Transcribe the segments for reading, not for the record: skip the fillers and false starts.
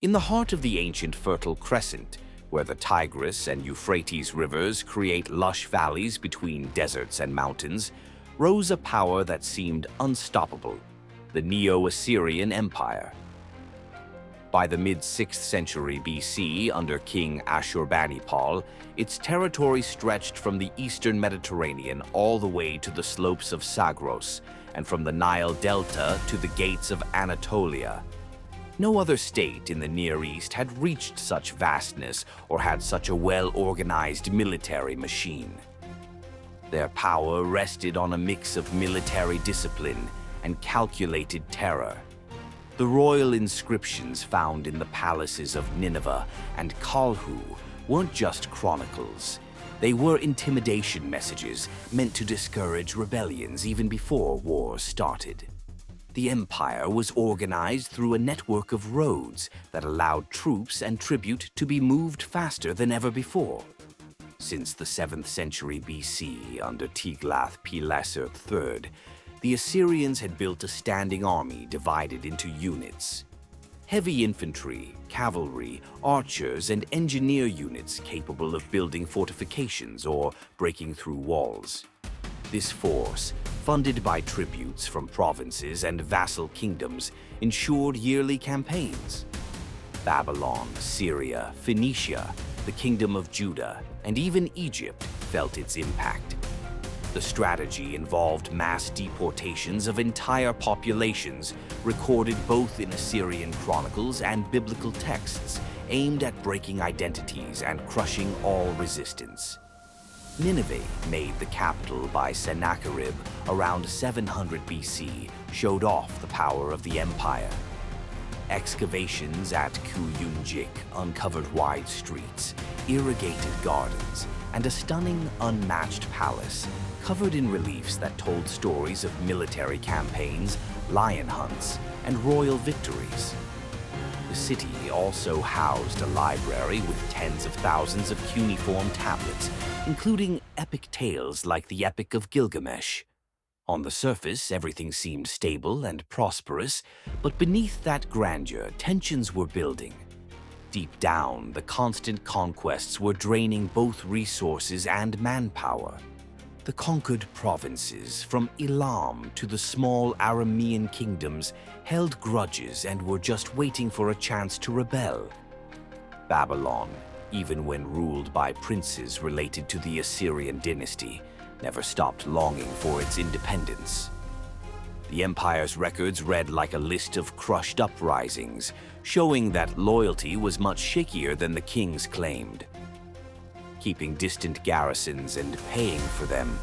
In the heart of the ancient Fertile Crescent, where the Tigris and Euphrates rivers create lush valleys between deserts and mountains, rose a power that seemed unstoppable: the Neo-Assyrian Empire. By the mid-6th century BC, under King Ashurbanipal, its territory stretched from the eastern Mediterranean all the way to the slopes of Zagros, and from the Nile Delta to the gates of Anatolia. No other state in the Near East had reached such vastness or had such a well-organized military machine. Their power rested on a mix of military discipline and calculated terror. The royal inscriptions found in the palaces of Nineveh and Kalhu weren't just chronicles. They were intimidation messages meant to discourage rebellions even before wars started. The empire was organized through a network of roads that allowed troops and tribute to be moved faster than ever before. Since the 7th century BC, under Tiglath-Pileser III, the Assyrians had built a standing army divided into units. Heavy infantry, cavalry, archers, and engineer units capable of building fortifications or breaking through walls. This force, funded by tributes from provinces and vassal kingdoms, ensured yearly campaigns. Babylon, Syria, Phoenicia, the Kingdom of Judah, and even Egypt felt its impact. The strategy involved mass deportations of entire populations, recorded both in Assyrian chronicles and biblical texts, aimed at breaking identities and crushing all resistance. Nineveh, made the capital by Sennacherib around 700 BC, showed off the power of the empire. Excavations at Kuyunjik uncovered wide streets, irrigated gardens, and a stunning, unmatched palace, covered in reliefs that told stories of military campaigns, lion hunts, and royal victories. The city also housed a library with tens of thousands of cuneiform tablets, including epic tales like the Epic of Gilgamesh. On the surface, everything seemed stable and prosperous, but beneath that grandeur, tensions were building. Deep down, the constant conquests were draining both resources and manpower. The conquered provinces, from Elam to the small Aramean kingdoms, held grudges and were just waiting for a chance to rebel. Babylon, even when ruled by princes related to the Assyrian dynasty, never stopped longing for its independence. The empire's records read like a list of crushed uprisings, showing that loyalty was much shakier than the kings claimed. Keeping distant garrisons and paying for them,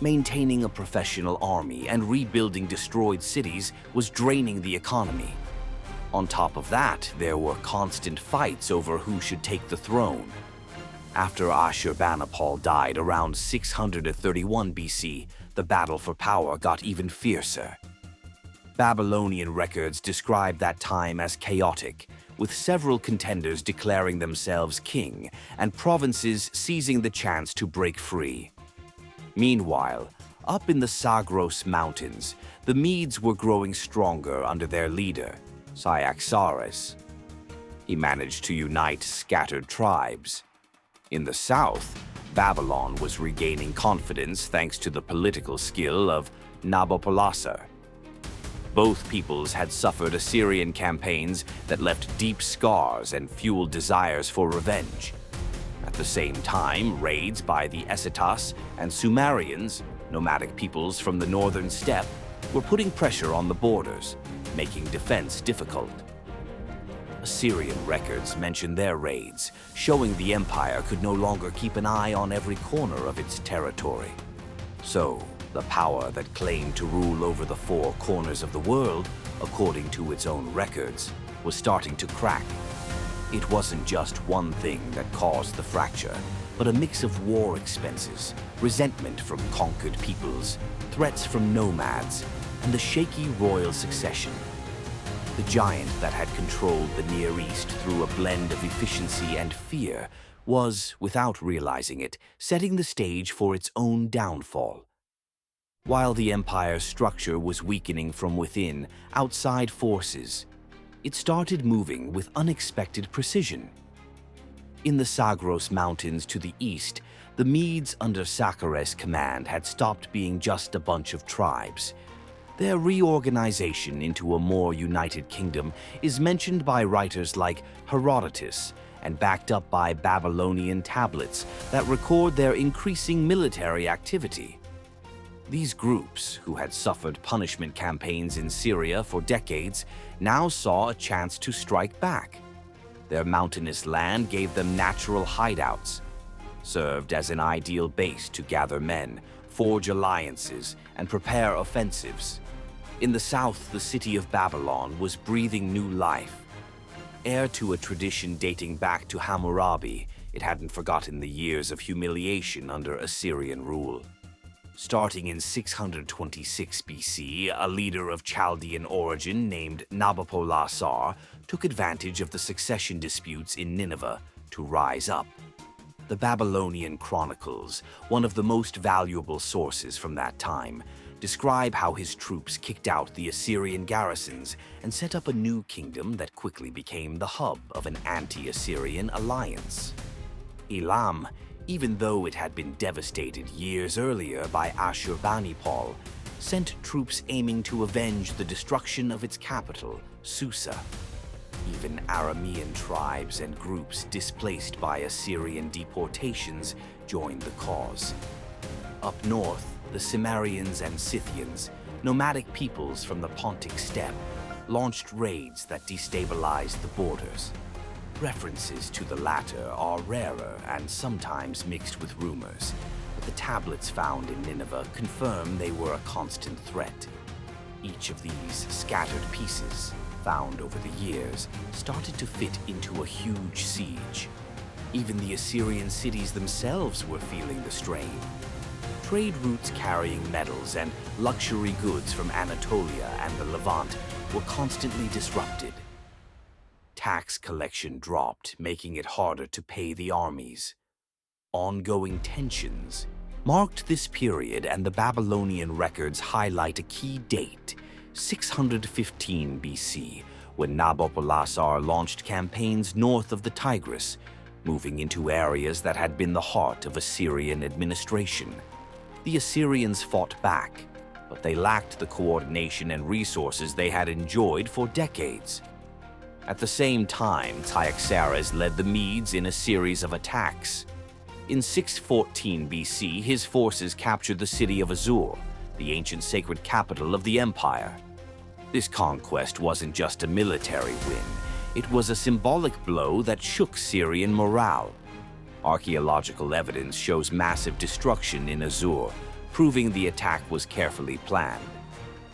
maintaining a professional army and rebuilding destroyed cities was draining the economy. On top of that, there were constant fights over who should take the throne. After Ashurbanipal died around 631 BC, the battle for power got even fiercer. Babylonian records describe that time as chaotic, with several contenders declaring themselves king and provinces seizing the chance to break free. Meanwhile, up in the Zagros Mountains, the Medes were growing stronger under their leader, Cyaxares. He managed to unite scattered tribes. In the south, Babylon was regaining confidence thanks to the political skill of Nabopolassar. Both peoples had suffered Assyrian campaigns that left deep scars and fueled desires for revenge. At the same time, raids by the Essetas and Sumerians, nomadic peoples from the northern steppe, were putting pressure on the borders, making defense difficult. Assyrian records mention their raids, showing the empire could no longer keep an eye on every corner of its territory. So, the power that claimed to rule over the four corners of the world, according to its own records, was starting to crack. It wasn't just one thing that caused the fracture, but a mix of war expenses, resentment from conquered peoples, threats from nomads, and the shaky royal succession. The giant that had controlled the Near East through a blend of efficiency and fear was, without realizing it, setting the stage for its own downfall. While the empire's structure was weakening from within, outside forces, it started moving with unexpected precision. In the Zagros Mountains to the east, the Medes under Saqqarah's command had stopped being just a bunch of tribes. Their reorganization into a more united kingdom is mentioned by writers like Herodotus and backed up by Babylonian tablets that record their increasing military activity. These groups, who had suffered punishment campaigns in Syria for decades, now saw a chance to strike back. Their mountainous land gave them natural hideouts, served as an ideal base to gather men, forge alliances, and prepare offensives. In the south, the city of Babylon was breathing new life. Heir to a tradition dating back to Hammurabi, it hadn't forgotten the years of humiliation under Assyrian rule. Starting in 626 BC, a leader of Chaldean origin named Nabopolassar took advantage of the succession disputes in Nineveh to rise up. The Babylonian Chronicles, one of the most valuable sources from that time, describe how his troops kicked out the Assyrian garrisons and set up a new kingdom that quickly became the hub of an anti-Assyrian alliance. Elam, even though it had been devastated years earlier by Ashurbanipal, sent troops aiming to avenge the destruction of its capital, Susa. Even Aramean tribes and groups displaced by Assyrian deportations joined the cause. Up north, the Cimmerians and Scythians, nomadic peoples from the Pontic steppe, launched raids that destabilized the borders. References to the latter are rarer and sometimes mixed with rumors, but the tablets found in Nineveh confirm they were a constant threat. Each of these scattered pieces, found over the years, started to fit into a huge siege. Even the Assyrian cities themselves were feeling the strain. Trade routes carrying metals and luxury goods from Anatolia and the Levant were constantly disrupted. Tax collection dropped, making it harder to pay the armies. Ongoing tensions marked this period, and the Babylonian records highlight a key date, 615 BC, when Nabopolassar launched campaigns north of the Tigris, moving into areas that had been the heart of Assyrian administration. The Assyrians fought back, but they lacked the coordination and resources they had enjoyed for decades. At the same time, Cyaxares led the Medes in a series of attacks. In 614 BC, his forces captured the city of Assur, the ancient sacred capital of the empire. This conquest wasn't just a military win, it was a symbolic blow that shook Syrian morale. Archaeological evidence shows massive destruction in Assur, proving the attack was carefully planned.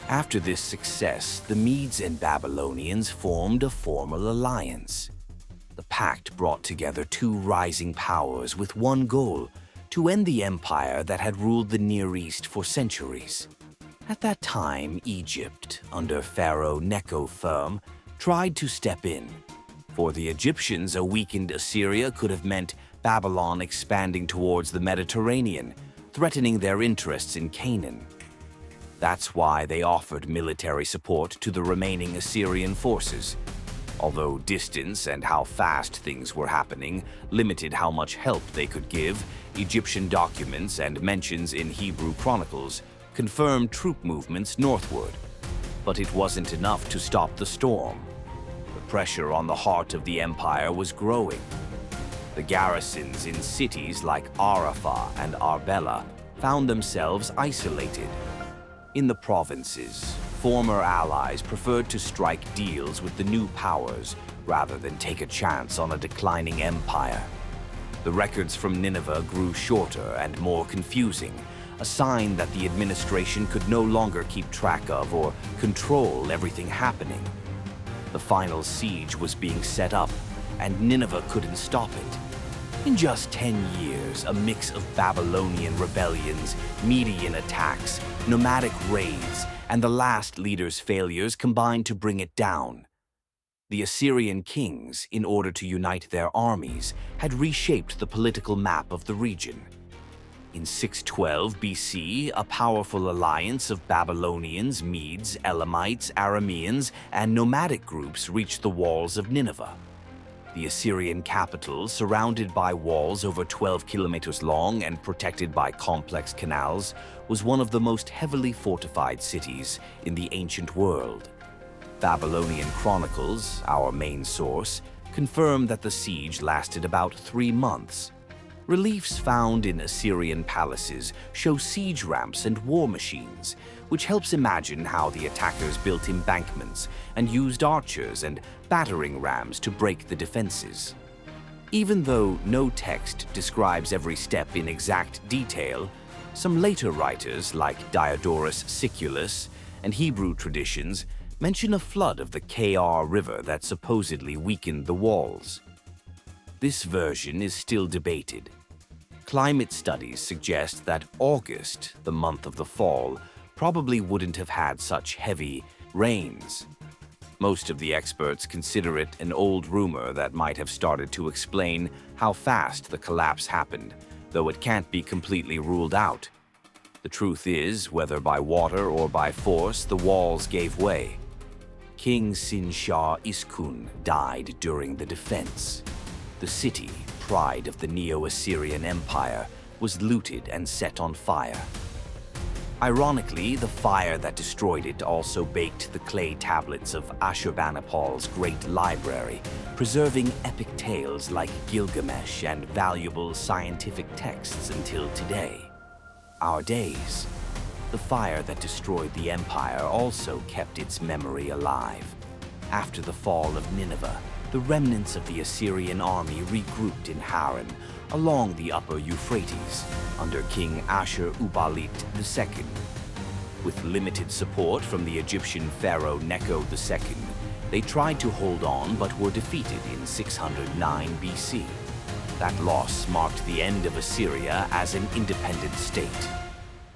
After this success, the Medes and Babylonians formed a formal alliance. The pact brought together two rising powers with one goal: to end the empire that had ruled the Near East for centuries. At that time, Egypt, under Pharaoh Necho, tried to step in. For the Egyptians, a weakened Assyria could have meant Babylon expanding towards the Mediterranean, threatening their interests in Canaan. That's why they offered military support to the remaining Assyrian forces. Although distance and how fast things were happening limited how much help they could give, Egyptian documents and mentions in Hebrew chronicles confirmed troop movements northward. But it wasn't enough to stop the storm. The pressure on the heart of the empire was growing. The garrisons in cities like Arafah and Arbela found themselves isolated. In the provinces, former allies preferred to strike deals with the new powers rather than take a chance on a declining empire. The records from Nineveh grew shorter and more confusing, a sign that the administration could no longer keep track of or control everything happening. The final siege was being set up, and Nineveh couldn't stop it. In just 10 years, a mix of Babylonian rebellions, Median attacks, nomadic raids, and the last leader's failures combined to bring it down. The Assyrian kings, in order to unite their armies, had reshaped the political map of the region. In 612 BC, a powerful alliance of Babylonians, Medes, Elamites, Arameans, and nomadic groups reached the walls of Nineveh. The Assyrian capital, surrounded by walls over 12 kilometers long and protected by complex canals, was one of the most heavily fortified cities in the ancient world. Babylonian chronicles, our main source, confirm that the siege lasted about 3 months. Reliefs found in Assyrian palaces show siege ramps and war machines, which helps imagine how the attackers built embankments and used archers and battering rams to break the defenses. Even though no text describes every step in exact detail, some later writers, like Diodorus Siculus and Hebrew traditions, mention a flood of the Kr River that supposedly weakened the walls. This version is still debated. Climate studies suggest that August, the month of the fall, probably wouldn't have had such heavy rains. Most of the experts consider it an old rumor that might have started to explain how fast the collapse happened, though it can't be completely ruled out. The truth is, whether by water or by force, the walls gave way. King Sin-Shar-Iskun died during the defense. The city, pride of the Neo-Assyrian Empire, was looted and set on fire. Ironically, the fire that destroyed it also baked the clay tablets of Ashurbanipal's great library, preserving epic tales like Gilgamesh and valuable scientific texts until today. Our days. The fire that destroyed the empire also kept its memory alive. After the fall of Nineveh, the remnants of the Assyrian army regrouped in Haran along the upper Euphrates under King Ashur-uballit II. With limited support from the Egyptian pharaoh Necho II, they tried to hold on but were defeated in 609 BC. That loss marked the end of Assyria as an independent state.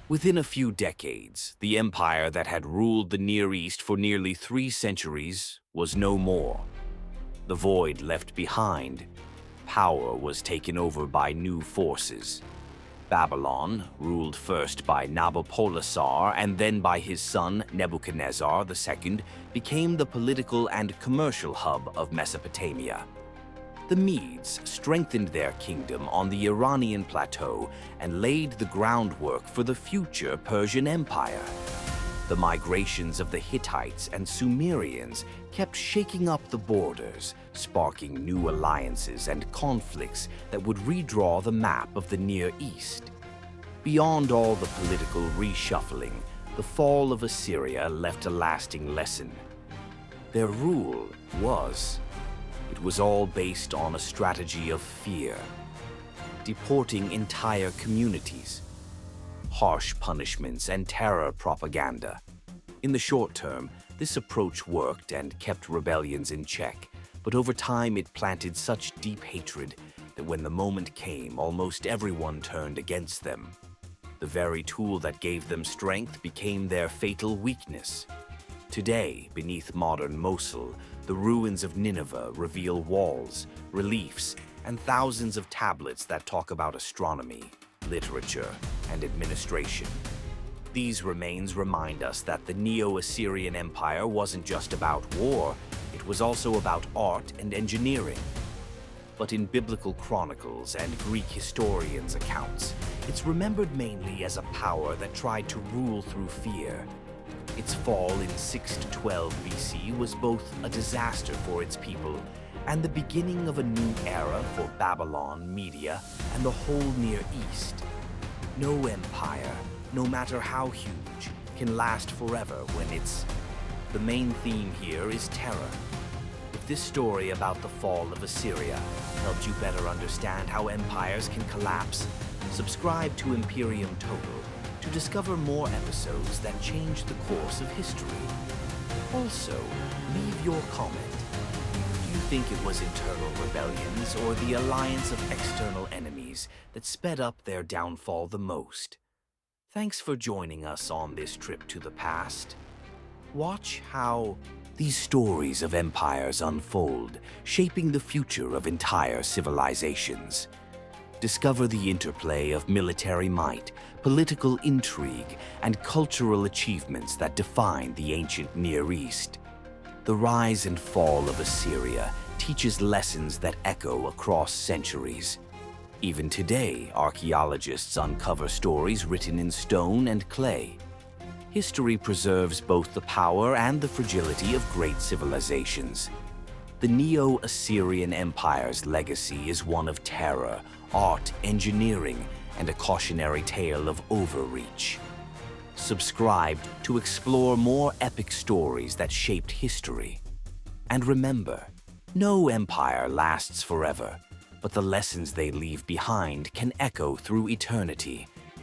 Within a few decades, the empire that had ruled the Near East for nearly 3 centuries was no more. The void left behind, power was taken over by new forces. Babylon, ruled first by Nabopolassar and then by his son Nebuchadnezzar II, became the political and commercial hub of Mesopotamia. The Medes strengthened their kingdom on the Iranian plateau and laid the groundwork for the future Persian Empire. The migrations of the Hittites and Sumerians kept shaking up the borders, sparking new alliances and conflicts that would redraw the map of the Near East. Beyond all the political reshuffling, the fall of Assyria left a lasting lesson. Their rule it was all based on a strategy of fear, deporting entire communities, harsh punishments, and terror propaganda. In the short term, this approach worked and kept rebellions in check, but over time it planted such deep hatred that when the moment came, almost everyone turned against them. The very tool that gave them strength became their fatal weakness. Today, beneath modern Mosul, the ruins of Nineveh reveal walls, reliefs, and thousands of tablets that talk about astronomy, literature, and administration. These remains remind us that the Neo-Assyrian Empire wasn't just about war, it was also about art and engineering. But in biblical chronicles and Greek historians' accounts, it's remembered mainly as a power that tried to rule through fear. Its fall in 612 BC was both a disaster for its people and the beginning of a new era for Babylon, Media, and the whole Near East. No empire, no matter how huge, can last forever when the main theme here is terror. If this story about the fall of Assyria helped you better understand how empires can collapse, subscribe to Imperium Total to discover more episodes that change the course of history. Also, leave your comment. Do you think it was internal rebellions or the alliance of external enemies that sped up their downfall the most? Thanks for joining us on this trip to the past. Watch how these stories of empires unfold, shaping the future of entire civilizations. Discover the interplay of military might, political intrigue, and cultural achievements that define the ancient Near East. The rise and fall of Assyria teaches lessons that echo across centuries. Even today, archaeologists uncover stories written in stone and clay. History preserves both the power and the fragility of great civilizations. The Neo-Assyrian Empire's legacy is one of terror, art, engineering, and a cautionary tale of overreach. Subscribe to explore more epic stories that shaped history. And remember, no empire lasts forever, but the lessons they leave behind can echo through eternity,